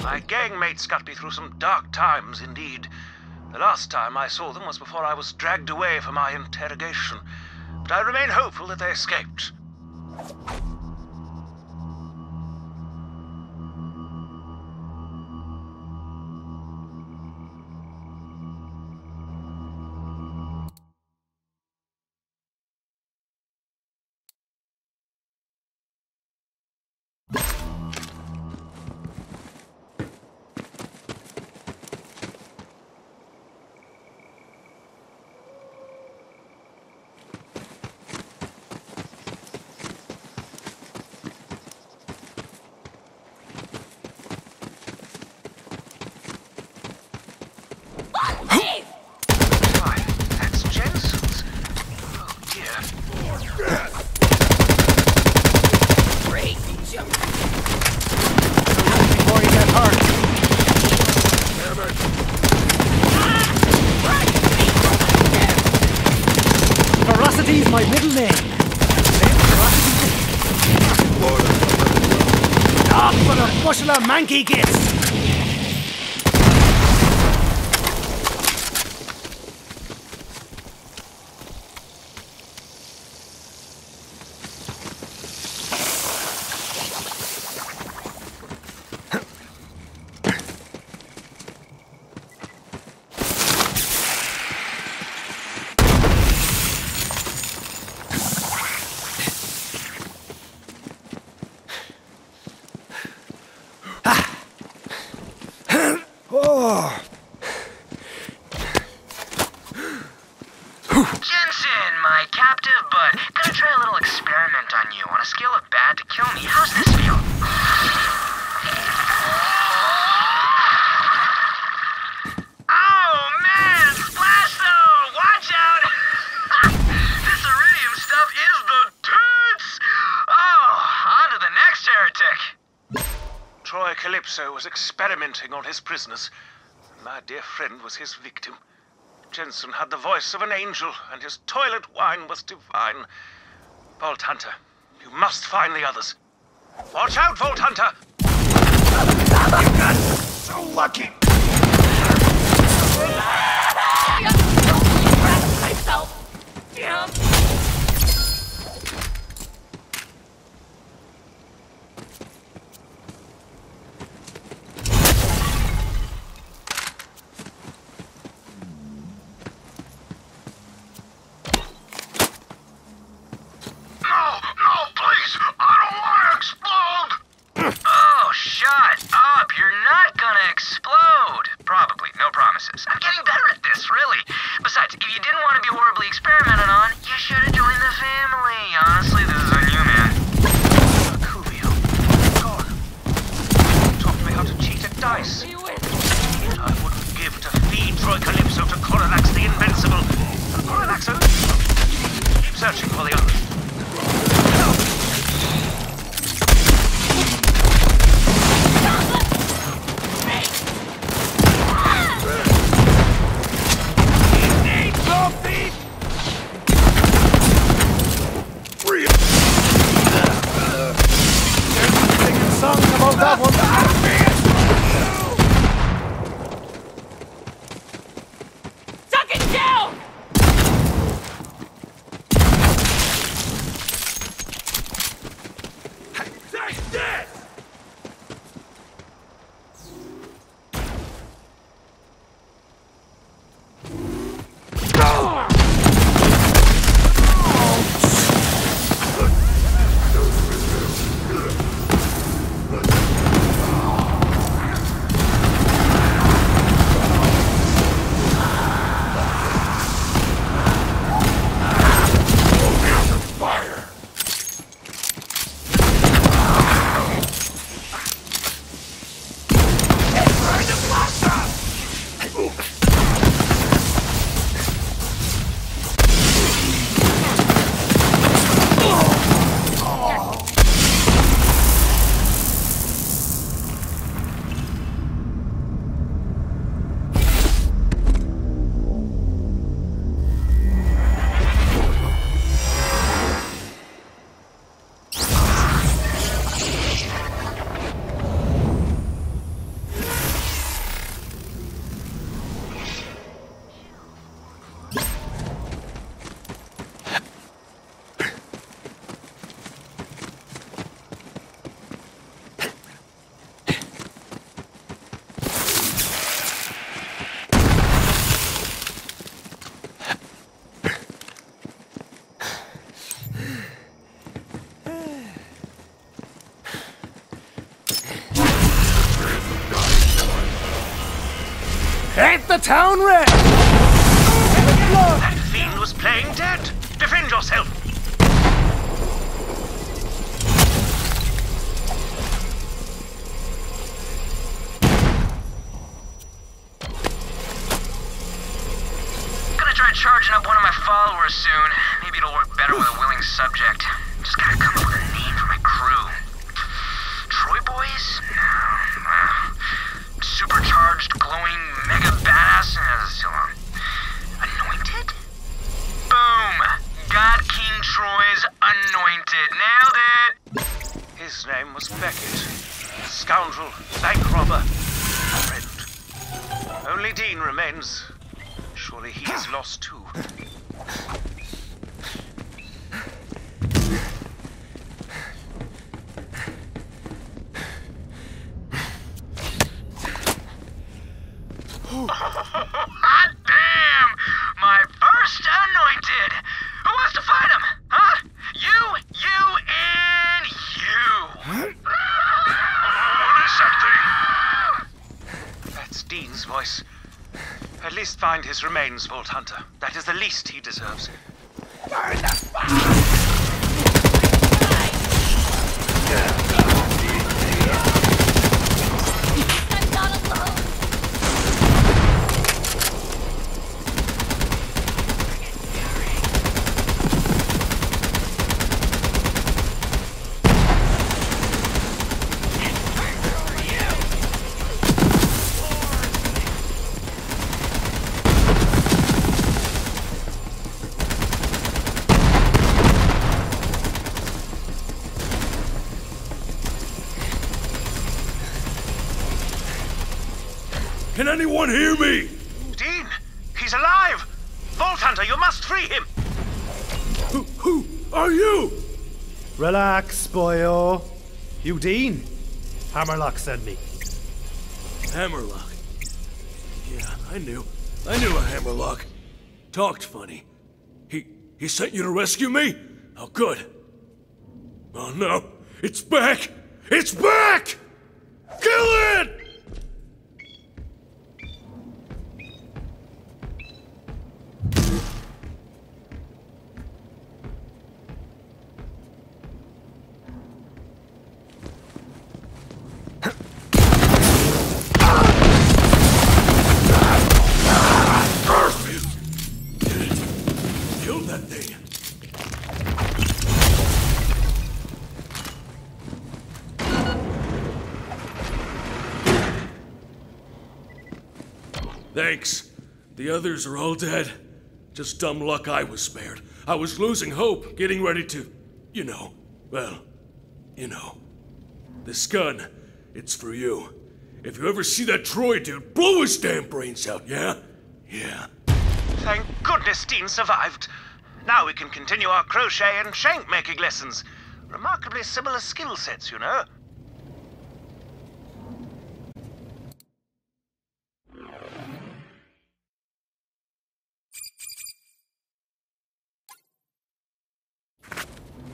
My gang mates got me through some dark times indeed. The last time I saw them was before I was dragged away for my interrogation. But I remain hopeful that they escaped. Ferocity's my middle name. Stop for the bushel of manky gits! Jensen, my captive bud. Gonna try a little experiment on you. On a scale of bad to kill me, how's this feel? Oh, man! Splash zone! Watch out! This iridium stuff is the toots! Oh, on to the next heretic. Troy Calypso was experimenting on his prisoners. My dear friend was his victim. Jensen had the voice of an angel, and his toilet wine was divine. Vault Hunter, you must find the others. Watch out, Vault Hunter! You got so lucky! Oh, shut up! You're not gonna explode! Ain't the town red? That fiend was playing dead. Defend yourself. Gonna try charging up one of my followers soon. Maybe it'll work better with a willing subject. Just gotta come up with a name for my crew. Troy Boys? No. Supercharged, glowing, mega badass? Still on. Anointed? Boom! God King Troy's Anointed. Nailed it! His name was Beckett. Scoundrel, bank robber, friend. Only Dean remains. Surely he is lost too. Hot damn! My first anointed! Who wants to fight him? Huh? You, and you! What is that thing? That's Dean's voice. At least find his remains, Vault Hunter. That is the least he deserves. Can anyone hear me? Dean! He's alive! Vault Hunter, you must free him! Who are you? Relax, boyo. You Dean? Hammerlock sent me. Hammerlock. Yeah, I knew a Hammerlock. Talked funny. He sent you to rescue me? Oh, good. Oh no, it's back! It's back! Kill it! Thanks. The others are all dead. Just dumb luck I was spared. I was losing hope, getting ready to, well, This gun, it's for you. If you ever see that Troy dude, blow his damn brains out, yeah? Yeah. Thank goodness Dean survived. Now we can continue our crochet and shank making lessons. Remarkably similar skill sets, you know.